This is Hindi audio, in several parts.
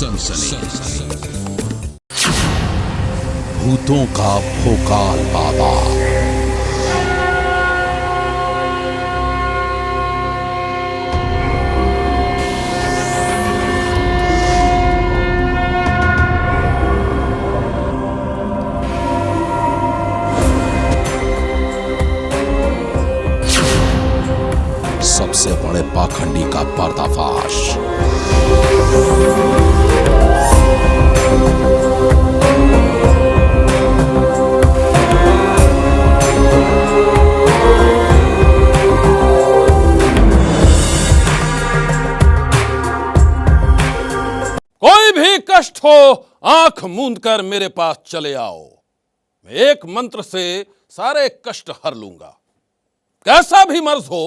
सनसनी। भूतों का भोकाल बाबा। सबसे बड़े पाखंडी का पर्दाफाश। कोई भी कष्ट हो आंख मूंद कर मेरे पास चले आओ, मैं एक मंत्र से सारे कष्ट हर लूंगा। कैसा भी मर्ज हो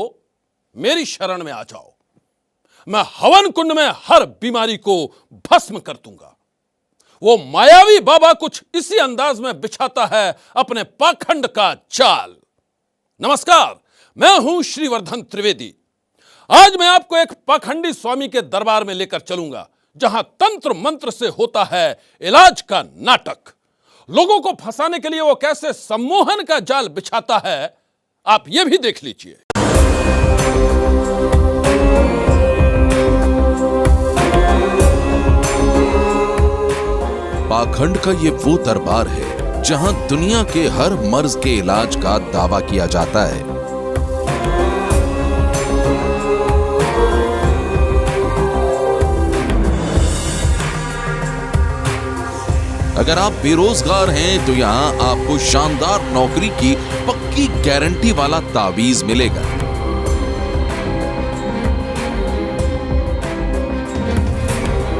मेरी शरण में आ जाओ, मैं हवन कुंड में हर बीमारी को भस्म कर दूंगा। वो मायावी बाबा कुछ इसी अंदाज में बिछाता है अपने पाखंड का जाल। नमस्कार, मैं हूं श्रीवर्धन त्रिवेदी। आज मैं आपको एक पाखंडी स्वामी के दरबार में लेकर चलूंगा, जहां तंत्र मंत्र से होता है इलाज का नाटक। लोगों को फंसाने के लिए वो कैसे सम्मोहन का जाल बिछाता है, आप ये भी देख लीजिए। पाखंड का ये वो दरबार है जहां दुनिया के हर मर्ज के इलाज का दावा किया जाता है। अगर आप बेरोजगार हैं तो यहां आपको शानदार नौकरी की पक्की गारंटी वाला तावीज मिलेगा।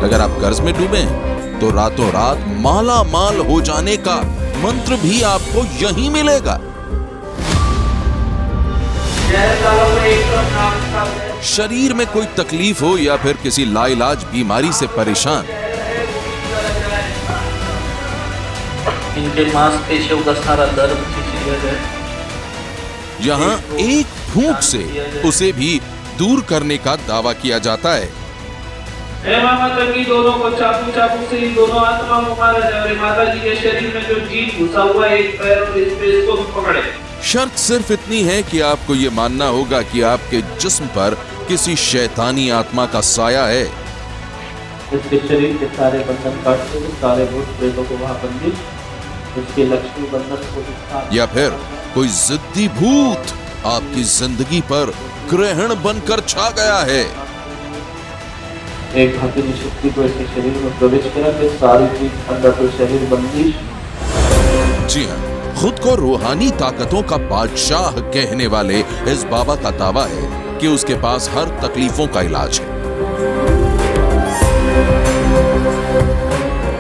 अगर आप कर्ज में डूबे हैं तो रातों रात माला माल हो जाने का मंत्र भी आपको यहीं मिलेगा। शरीर में कोई तकलीफ हो या फिर किसी लाइलाज बीमारी से परेशान, इनके मांसपेशियों का सारा दर्द खींच लिया जाए। यहाँ एक फूंक से उसे भी दूर करने का दावा किया जाता है। माता की दोनों को चाकू से इन दोनों आत्मा को मारा जाए और माता जी के शरीर में जो जीव घुसा हुआ है एक पैर और इस पे इसको पकड़े। शर्त सिर्फ इतनी है कि आपको ये मानना होगा कि आपके जिस्म पर किसी शैतानी आत्मा का साया है। इसके शरीर के सारे बंधन काटते हुए सारे भूत प्रेतों को वहां बंदी, इसके लक्ष्मी बंधन को, या फिर कोई जिद्दी भूत आपकी जिंदगी पर ग्रहण बनकर छा गया है। एक हकीमी शक्ति को इसके शरीर में प्रवेश करा के सारी चीज अंदर तो शरीर बंदिश। जी हाँ, खुद को रूहानी ताकतों का बादशाह कहने वाले इस बाबा का दावा है कि उसके पास हर तकलीफों का इलाज है।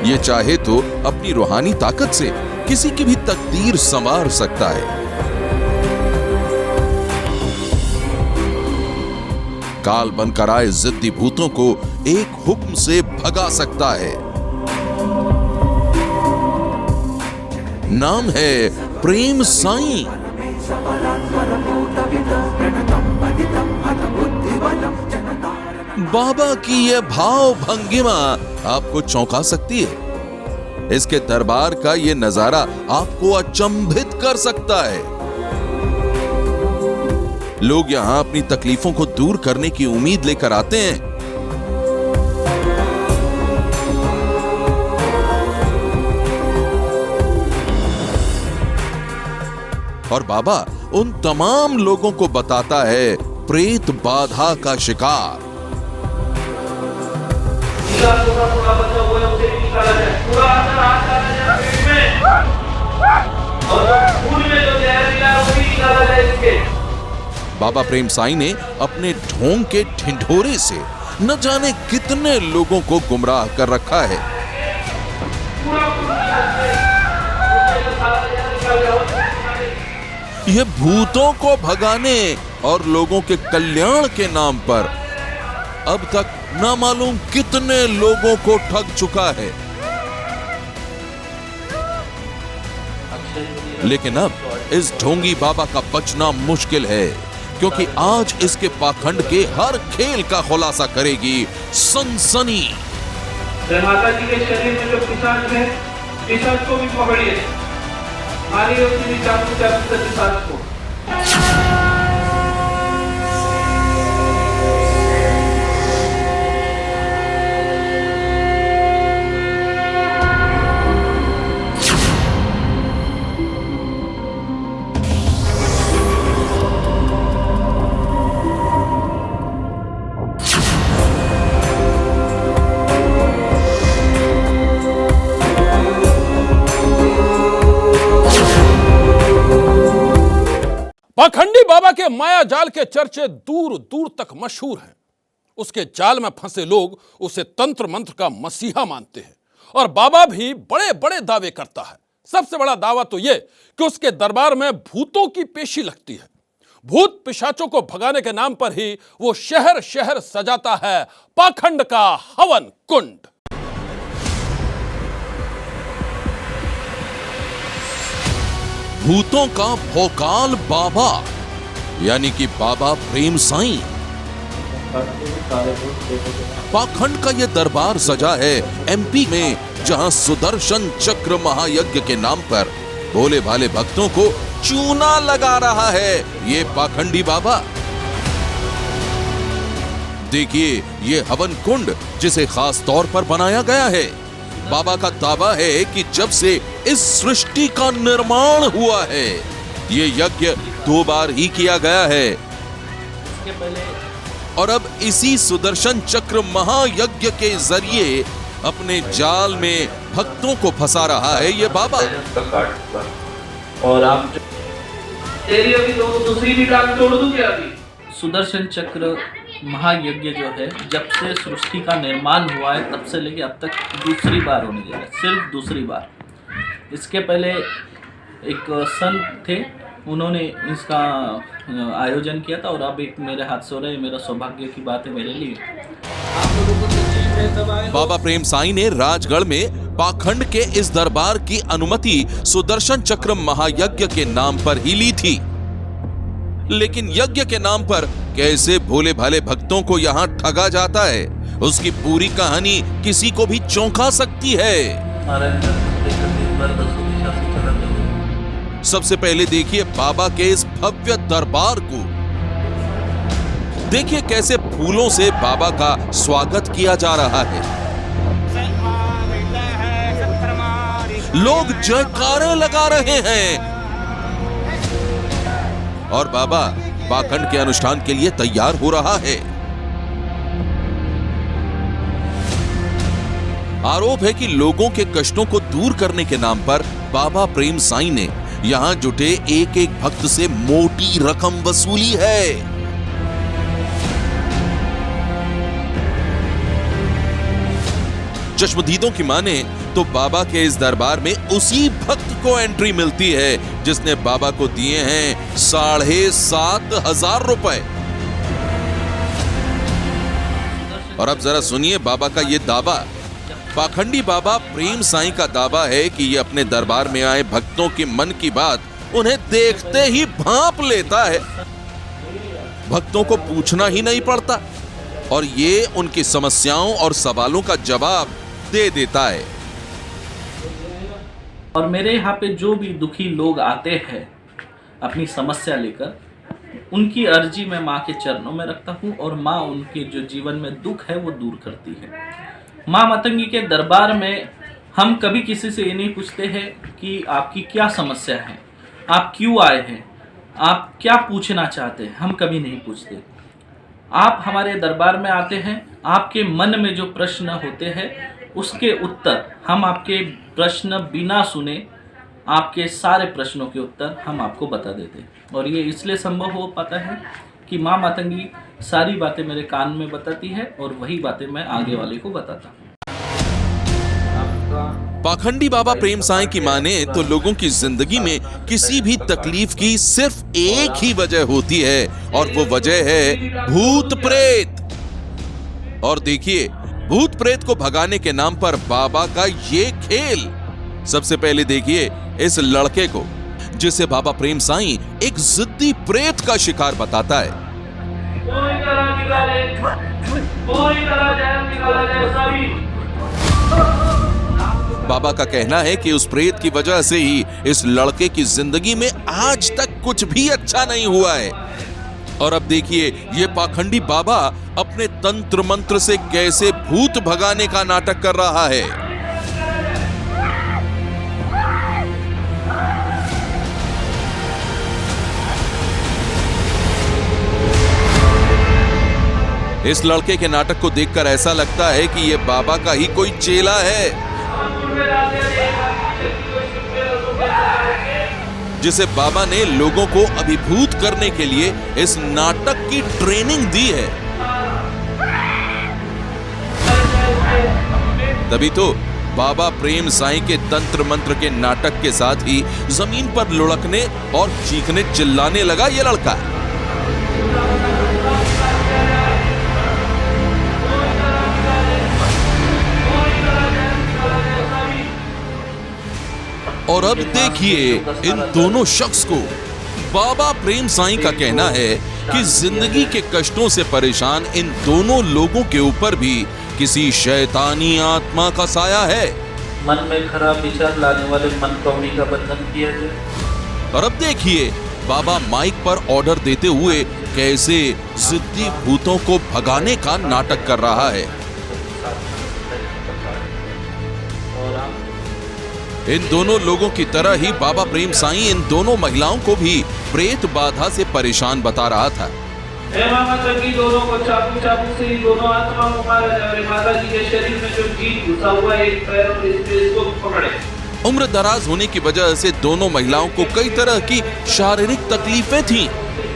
ये चाहे तो अपनी रूहानी ताकत से किसी की भी तकदीर संवार सकता है। काल बनकर आए जिद्दी भूतों को एक हुक्म से भगा सकता है। नाम है प्रेम साईं। बाबा की यह भाव भंगिमा आपको चौंका सकती है। इसके दरबार का यह नजारा आपको अचंभित कर सकता है। लोग यहां अपनी तकलीफों को दूर करने की उम्मीद लेकर आते हैं। और बाबा उन तमाम लोगों को बताता है प्रेत बाधा का शिकार। बाबा प्रेम साईं ने अपने ढोंग के ढिंढोरे से न जाने कितने लोगों को गुमराह कर रखा है। यह भूतों को भगाने और लोगों के कल्याण के नाम पर अब तक ना मालूम कितने लोगों को ठग चुका है। लेकिन अब इस ढोंगी बाबा का बचना मुश्किल है, क्योंकि आज इसके पाखंड के हर खेल का खुलासा करेगी सनसनी। जय माता जी के शरीर में जो पिशाच है, पिशाच को भी पकड़िए, मारिए उसी चाकू चाकू से पिशाच को। पाखंडी बाबा के माया जाल के चर्चे दूर दूर तक मशहूर हैं। उसके जाल में फंसे लोग उसे तंत्र मंत्र का मसीहा मानते हैं और बाबा भी बड़े बड़े दावे करता है। सबसे बड़ा दावा तो यह कि उसके दरबार में भूतों की पेशी लगती है। भूत पिशाचों को भगाने के नाम पर ही वो शहर शहर सजाता है पाखंड का हवन कुंड। भूतों का भोकाल बाबा यानी कि बाबा प्रेम साईं। पाखंड का यह दरबार सजा है एमपी में, जहां सुदर्शन चक्र महायज्ञ के नाम पर भोले भाले भक्तों को चूना लगा रहा है ये पाखंडी बाबा। देखिए ये हवन कुंड जिसे खास तौर पर बनाया गया है। बाबा का दावा है कि जब से इस सृष्टि का निर्माण हुआ है ये यज्ञ 2 बार ही किया गया है और अब इसी सुदर्शन चक्र महायज्ञ के जरिए अपने जाल में भक्तों को फंसा रहा है ये बाबा। और आप तेरी अभी दूसरी भी टांग तोड़ दूं क्या अभी? सुदर्शन चक्र महायज्ञ जो है जब से सृष्टि का निर्माण हुआ है तब से लेके अब तक दूसरी बार होने जा रहा है, सिर्फ दूसरी बार। इसके पहले एक संत थे, उन्होंने इसका आयोजन किया था और अब एक मेरे हाथ से हो रहा है। मेरा सौभाग्य की बात है मेरे लिए। बाबा प्रेम साईं ने राजगढ़ में पाखंड के इस दरबार की अनुमति सुदर्शन चक्र महायज्ञ के नाम पर ही ली थी, लेकिन यज्ञ के नाम पर कैसे भोले भाले भक्तों को यहाँ ठगा जाता है उसकी पूरी कहानी किसी को भी चौंका सकती है। सबसे पहले देखिए बाबा के इस भव्य दरबार को। देखिए कैसे फूलों से बाबा का स्वागत किया जा रहा है। लोग जयकारे लगा रहे हैं और बाबा पाखंड के अनुष्ठान के लिए तैयार हो रहा है। आरोप है कि लोगों के कष्टों को दूर करने के नाम पर बाबा प्रेम साईं ने यहां जुटे एक एक भक्त से मोटी रकम वसूली है। चश्मदीदों की माने तो बाबा के इस दरबार में उसी भक्त को एंट्री मिलती है जिसने बाबा को दिए हैं 7,500 रुपए। और अब जरा सुनिए बाबा का ये दावा। पाखंडी बाबा प्रेम साईं का दावा है कि ये अपने दरबार में आए भक्तों के मन की बात उन्हें देखते ही भांप लेता है। भक्तों को पूछना ही नहीं पड़ता और ये उनकी समस्याओं और सवालों का जवाब दे देता है। और मेरे यहाँ पे जो भी दुखी लोग आते हैं अपनी समस्या लेकर, उनकी अर्जी मैं माँ के चरणों में रखता हूँ और माँ उनके जो जीवन में दुख है वो दूर करती है। माँ मातंगी के दरबार में हम कभी किसी से ये नहीं पूछते हैं कि आपकी क्या समस्या है, आप क्यों आए हैं, आप क्या पूछना चाहते हैं, हम कभी नहीं पूछते। आप हमारे दरबार में आते हैं, आपके मन में जो प्रश्न होते हैं उसके उत्तर हम आपके प्रश्न बिना सुने, आपके सारे प्रश्नों के उत्तर हम आपको बता देते हैं। और ये इसलिए संभव हो पाता है कि माँ मातंगी सारी बातें मेरे कान में बताती है और वही बातें मैं आगे वाले को बताता हूँ। पाखंडी बाबा प्रेम साईं की माने तो लोगों की जिंदगी में किसी भी तकलीफ की सिर्फ एक ही वजह होती है और वो वजह है भूत प्रेत। और देखिए भूत प्रेत को भगाने के नाम पर बाबा का ये खेल। सबसे पहले देखिए इस लड़के को जिसे बाबा प्रेम साईं एक जिद्दी प्रेत का शिकार बताता है। पूरी तरह निकाले, पूरी तरह जहर निकाला जाए सभी। बाबा का कहना है कि उस प्रेत की वजह से ही इस लड़के की जिंदगी में आज तक कुछ भी अच्छा नहीं हुआ है। और अब देखिए ये पाखंडी बाबा अपने तंत्र मंत्र से कैसे भूत भगाने का नाटक कर रहा है। इस लड़के के नाटक को देखकर ऐसा लगता है कि ये बाबा का ही कोई चेला है, जिसे बाबा ने लोगों को अभिभूत करने के लिए इस नाटक की ट्रेनिंग दी है। तभी तो बाबा प्रेम साईं के तंत्र मंत्र के नाटक के साथ ही जमीन पर लुढ़कने और चीखने चिल्लाने लगा ये लड़का। और अब देखिए इन दोनों शख्स को। बाबा प्रेम साईं का कहना है कि जिंदगी के कष्टों से परेशान इन दोनों लोगों के ऊपर भी किसी शैतानी आत्मा का साया है। मन में खराब विचार लाने वाले मन कौड़ी का बंधन किया जाए। और अब देखिए बाबा माइक पर ऑर्डर देते हुए कैसे जिद्दी भूतों को भगाने का नाटक कर रहा है। इन दोनों लोगों की तरह ही बाबा प्रेम साईं इन दोनों महिलाओं को भी प्रेत बाधा से परेशान बता रहा था। मामा तंगी दोनों को चाकू से ही दोनों आत्मा को मारा जाए और माता जी के शरीर में जो जीन घुसा हुआ है एक पैर और इसको पकड़े। उम्र दराज होने की वजह से दोनों महिलाओं को कई तरह की शारीरिक तकलीफें थीं,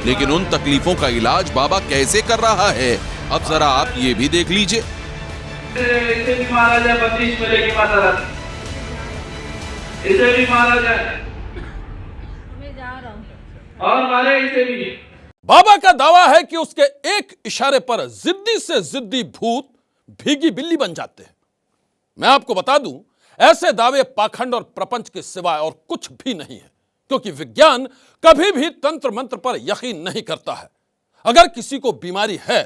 लेकिन उन तकलीफों का इलाज बाबा कैसे कर रहा है अब जरा आप ये भी देख लीजिए। इसे भी मारा जाए, बंदिश मिलेगी माता रानी, इसे भी मारा जाए और मारे इसे भी। बाबा का दावा है कि उसके एक इशारे पर जिद्दी से जिद्दी भूत भीगी बिल्ली बन जाते हैं। मैं आपको बता दूं, ऐसे दावे पाखंड और प्रपंच के सिवाय और कुछ भी नहीं है, क्योंकि विज्ञान कभी भी तंत्र मंत्र पर यकीन नहीं करता है। अगर किसी को बीमारी है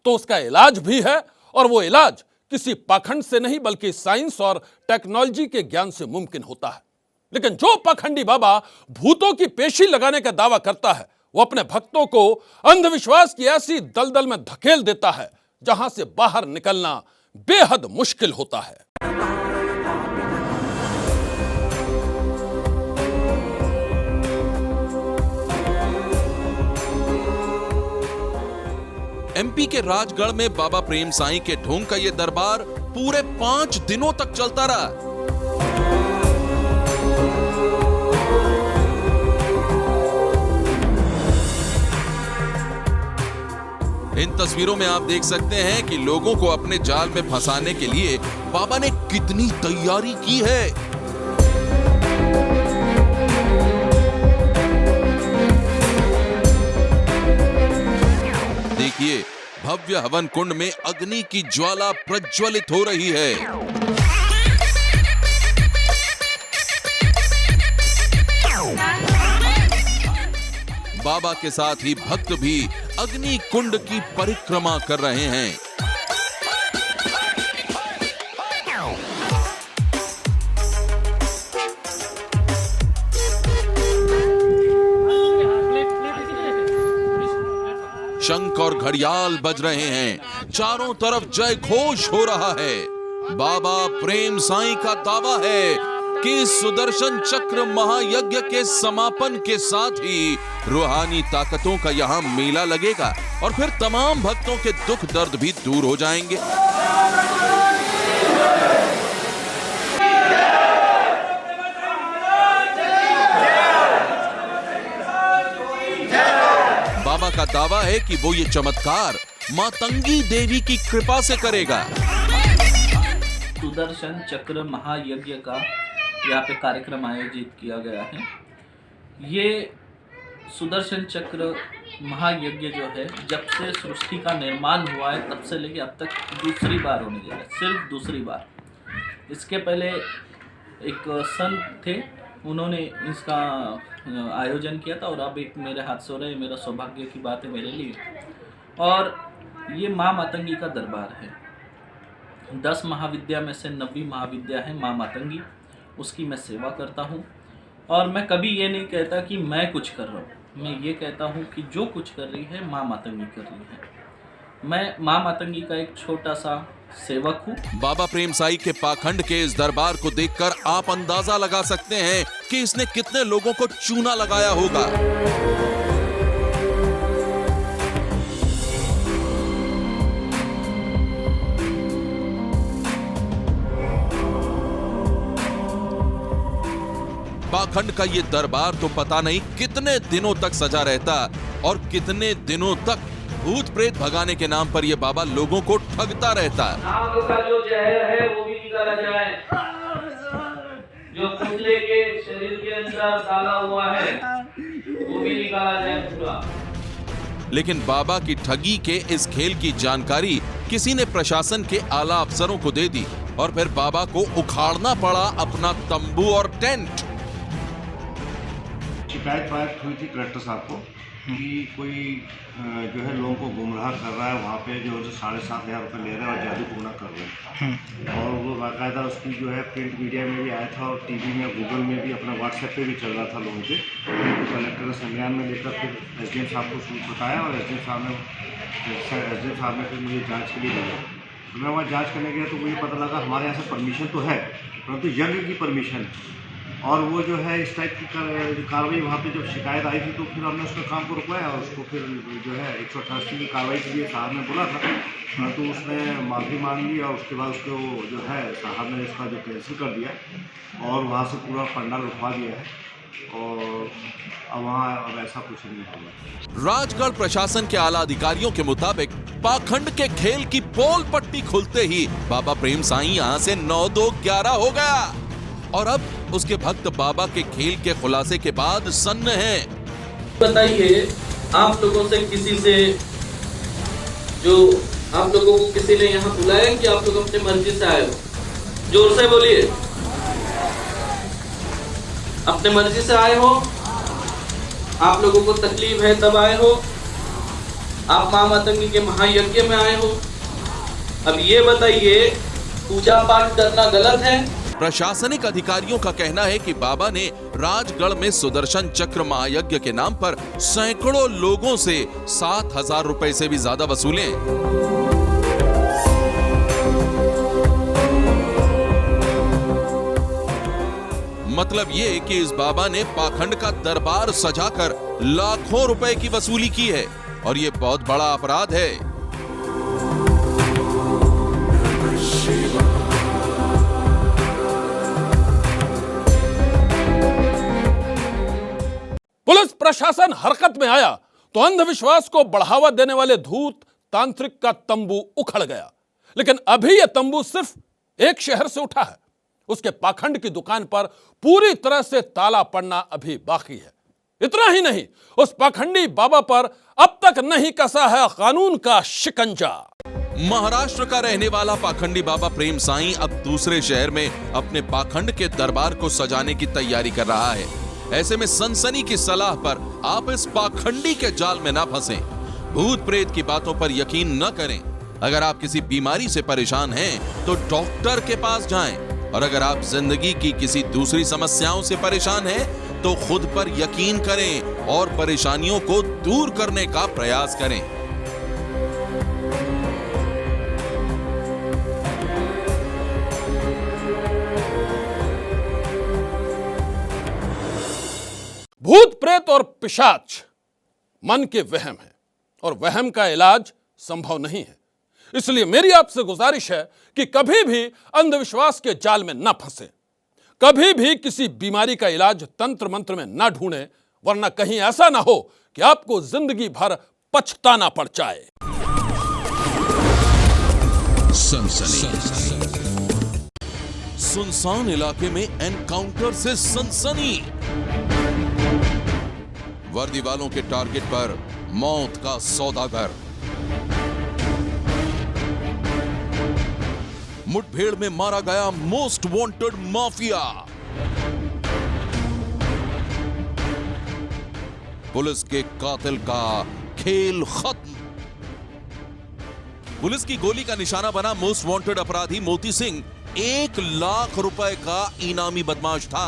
तो उसका इलाज भी है, और वो इलाज किसी पाखंड से नहीं बल्कि साइंस और टेक्नोलॉजी के ज्ञान से मुमकिन होता है। लेकिन जो पाखंडी बाबा भूतों की पेशी लगाने का दावा करता है, वो अपने भक्तों को अंधविश्वास की ऐसी दलदल में धकेल देता है जहां से बाहर निकलना बेहद मुश्किल होता है। एमपी के राजगढ़ में बाबा प्रेम साईं के ढोंग का यह दरबार पूरे 5 दिनों तक चलता रहा। इन तस्वीरों में आप देख सकते हैं कि लोगों को अपने जाल में फंसाने के लिए बाबा ने कितनी तैयारी की है। देखिए भव्य हवन कुंड में अग्नि की ज्वाला प्रज्वलित हो रही है। बाबा के साथ ही भक्त भी अग्नि कुंड की परिक्रमा कर रहे हैं। शंख और घड़ियाल बज रहे हैं, चारों तरफ जय घोष हो रहा है। बाबा प्रेम साईं का दावा है कि सुदर्शन चक्र महायज्ञ के समापन के साथ ही रूहानी ताकतों का यहां मेला लगेगा और फिर तमाम भक्तों के दुख दर्द भी दूर हो जाएंगे। बाबा का दावा है कि वो ये चमत्कार मां तंगी देवी की कृपा से करेगा। सुदर्शन चक्र महायज्ञ का यहाँ पे कार्यक्रम आयोजित किया गया है। ये सुदर्शन चक्र महायज्ञ जो है, जब से सृष्टि का निर्माण हुआ है तब से लेके अब तक दूसरी बार होने जा रहा है, सिर्फ दूसरी बार। इसके पहले एक संत थे, उन्होंने इसका आयोजन किया था और अब एक मेरे हाथ से हो रहा है। मेरा सौभाग्य की बात है मेरे लिए। और ये माँ मातंगी का दरबार है। 10 महाविद्या में से 9वीं महाविद्या है माँ मातंगी, उसकी मैं सेवा करता हूँ। और मैं कभी ये नहीं कहता कि मैं कुछ कर रहा हूँ, मैं ये कहता हूँ कि जो कुछ कर रही है माँ मातंगी कर रही है। मैं माँ मातंगी का एक छोटा सा सेवक हूँ। बाबा प्रेम साई के पाखंड के इस दरबार को देखकर आप अंदाजा लगा सकते हैं कि इसने कितने लोगों को चूना लगाया होगा। पाखंड का ये दरबार तो पता नहीं कितने दिनों तक सजा रहता और कितने दिनों तक भूत प्रेत भगाने के नाम पर ये बाबा लोगों को ठगता रहता है। नाग का जो जहर है वो भी निकाला जाए, जो पुतले के शरीर के अंदर डाला हुआ है वो भी निकाला जाए पूरा। लेकिन बाबा की ठगी के इस खेल की जानकारी किसी ने प्रशासन के आला अफसरों को दे दी और फिर बाबा को उखाड़ना पड़ा अपना तंबू और टेंट। शिकायत पायत हुई थी कलेक्टर साहब को कि कोई जो है लोगों को गुमराह कर रहा है, वहाँ पे जो है 7,500 रुपये ले रहे हैं और जादू टोना कर रहे हैं। और वो बाकायदा उसकी जो है प्रिंट मीडिया में भी आया था और टीवी में, गूगल में भी, अपना व्हाट्सएप पे भी चल रहा था लोगों के। तो कलेक्टर ने संज्ञान में लेकर फिर एसडीएम साहब को सूट बताया और एसडीएम साहब ने फिर मुझे जाँच के लिए भेजा। तो मैं वहाँ जाँच करने गया तो मुझे पता लगा हमारे यहाँ से परमिशन तो है, परंतु यज्ञ की परमिशन और वो जो है इस टाइप की कार्रवाई वहाँ पे जब शिकायत आई थी तो फिर हमने उसका काम को रुकवाया और उसको फिर जो है 188 की कार्रवाई के लिए साहब ने बोला था, तो उसने माफ़ी मांग ली और उसके बाद उसको जो है साहब ने इसका जो कैंसिल कर दिया और वहाँ से पूरा पंडाल उठवा दिया है और अब वहाँ अब ऐसा कुछ नहीं होगा। राजगढ़ प्रशासन के आला अधिकारियों के मुताबिक पाखंड के खेल की पोल पट्टी खुलते ही बाबा प्रेम साई यहाँ से 9-2-11 हो गया और अब उसके भक्त बाबा के खेल के खुलासे के बाद सन्न हैं। बताइए, आप लोगों से किसी से जो आप लोगों को किसी ने यहाँ बुलाया कि आप लोग अपनी मर्जी से आए हो? जोर से बोलिए। अपने मर्जी से आए हो? आप लोगों को तकलीफ है तब आए हो? आप माँ मातंगी के महायज्ञ में आए हो? अब ये बताइए, पूजा पाठ करना गलत है? प्रशासनिक अधिकारियों का कहना है कि बाबा ने राजगढ़ में सुदर्शन चक्र महायज्ञ के नाम पर सैकड़ों लोगों से 7,000 रुपए से भी ज्यादा वसूले। मतलब ये कि इस बाबा ने पाखंड का दरबार सजाकर लाखों रुपए की वसूली की है और ये बहुत बड़ा अपराध है। पुलिस प्रशासन हरकत में आया तो अंधविश्वास को बढ़ावा देने वाले धूत तांत्रिक का तंबू उखड़ गया। लेकिन अभी यह तंबू सिर्फ एक शहर से उठा है, उसके पाखंड की दुकान पर पूरी तरह से ताला पड़ना अभी बाकी है। इतना ही नहीं, उस पाखंडी बाबा पर अब तक नहीं कसा है कानून का शिकंजा। महाराष्ट्र का रहने वाला पाखंडी बाबा प्रेम साई अब दूसरे शहर में अपने पाखंड के दरबार को सजाने की तैयारी कर रहा है। ऐसे में सनसनी की सलाह पर आप इस पाखंडी के जाल में ना फंसें। भूत प्रेत की बातों पर यकीन न करें। अगर आप किसी बीमारी से परेशान हैं तो डॉक्टर के पास जाएं और अगर आप जिंदगी की किसी दूसरी समस्याओं से परेशान हैं तो खुद पर यकीन करें और परेशानियों को दूर करने का प्रयास करें। भूत प्रेत और पिशाच मन के वहम है और वहम का इलाज संभव नहीं है। इसलिए मेरी आपसे गुजारिश है कि कभी भी अंधविश्वास के जाल में न फंसे, कभी भी किसी बीमारी का इलाज तंत्र मंत्र में न ढूंढें, वरना कहीं ऐसा ना हो कि आपको जिंदगी भर पछताना पड़ जाए। सुनसान इलाके में एनकाउंटर से सनसनी। वर्दी वालों के टारगेट पर मौत का सौदागर। मुठभेड़ में मारा गया मोस्ट वांटेड माफिया। पुलिस के कातिल का खेल खत्म। पुलिस की गोली का निशाना बना मोस्ट वांटेड अपराधी मोती सिंह 1 लाख रुपए का इनामी बदमाश था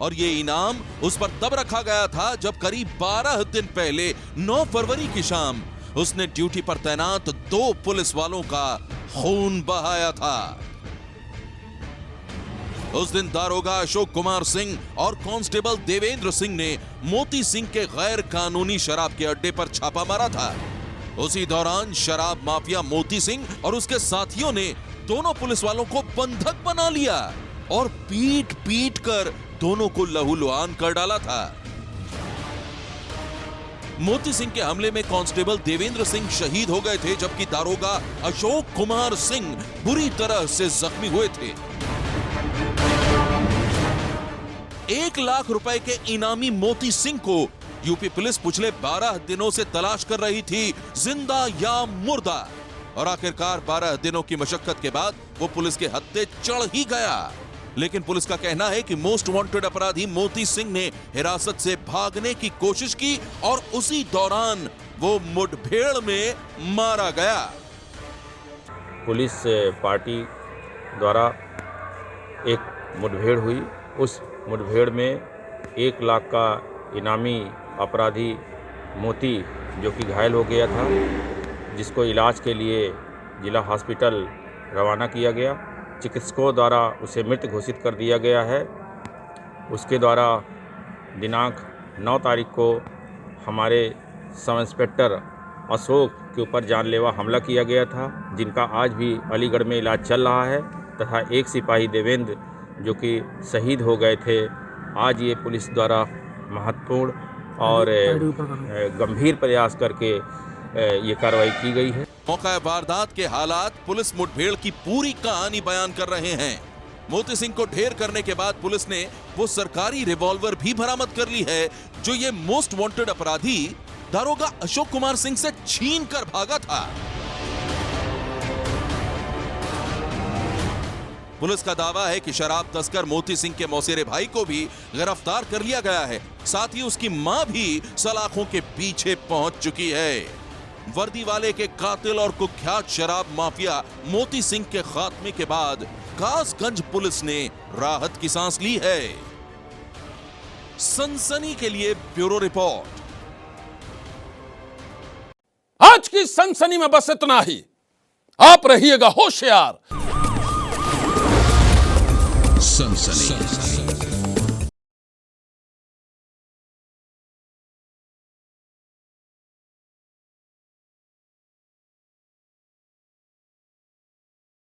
और ये इनाम उस पर तब रखा गया था जब करीब 12 दिन पहले 9 फरवरी की शाम उसने ड्यूटी पर तैनात 2 पुलिस वालों का खून बहाया था। उस दिन दारोगा अशोक कुमार सिंह और कांस्टेबल देवेंद्र सिंह ने मोती सिंह के गैर कानूनी शराब के अड्डे पर छापा मारा था। उसी दौरान शराब माफिया मोती सिंह और उसके साथियों ने दोनों पुलिस वालों को बंधक बना लिया और पीट पीट कर दोनों को लहूलुहान कर डाला था। मोती सिंह के हमले में कांस्टेबल देवेंद्र सिंह शहीद हो गए थे, जबकि दारोगा अशोक कुमार सिंह बुरी तरह से जख्मी हुए थे। 1 लाख रुपए के इनामी मोती सिंह को यूपी पुलिस पिछले 12 दिनों से तलाश कर रही थी, जिंदा या मुर्दा, और आखिरकार 12 दिनों की मशक्कत के बाद वो पुलिस के हत्थे चढ़ ही गया। लेकिन पुलिस का कहना है कि मोस्ट वांटेड अपराधी मोती सिंह ने हिरासत से भागने की कोशिश की और उसी दौरान वो मुठभेड़ में मारा गया। पुलिस पार्टी द्वारा एक मुठभेड़ हुई। उस मुठभेड़ में 1 लाख का इनामी अपराधी मोती जो कि घायल हो गया था, जिसको इलाज के लिए जिला हॉस्पिटल रवाना किया गया। चिकित्सकों द्वारा उसे मृत घोषित कर दिया गया है। उसके द्वारा दिनांक 9 तारीख को हमारे सब इंस्पेक्टर अशोक के ऊपर जानलेवा हमला किया गया था, जिनका आज भी अलीगढ़ में इलाज चल रहा है, तथा एक सिपाही देवेंद्र जो कि शहीद हो गए थे। आज ये पुलिस द्वारा महत्वपूर्ण और गंभीर प्रयास करके ये कार्रवाई की गई है। मौका वारदात के हालात पुलिस मुठभेड़ की पूरी कहानी बयान कर रहे हैं। मोती सिंह को ढेर करने के बाद पुलिस ने वो सरकारी रिवॉल्वर भी बरामद कर ली है जो ये मोस्ट वांटेड अपराधी दारोगा अशोक कुमार सिंह से छीन कर भागा था। पुलिस का दावा है कि शराब तस्कर मोती सिंह के मौसेरे भाई को भी गिरफ्तार कर लिया गया है, साथ ही उसकी मां भी सलाखों के पीछे पहुंच चुकी है। वर्दी वाले के कातिल और कुख्यात शराब माफिया मोती सिंह के खात्मे के बाद कासगंज पुलिस ने राहत की सांस ली है। सनसनी के लिए ब्यूरो रिपोर्ट। आज की सनसनी में बस इतना ही। आप रहिएगा होशियार। सनसनी।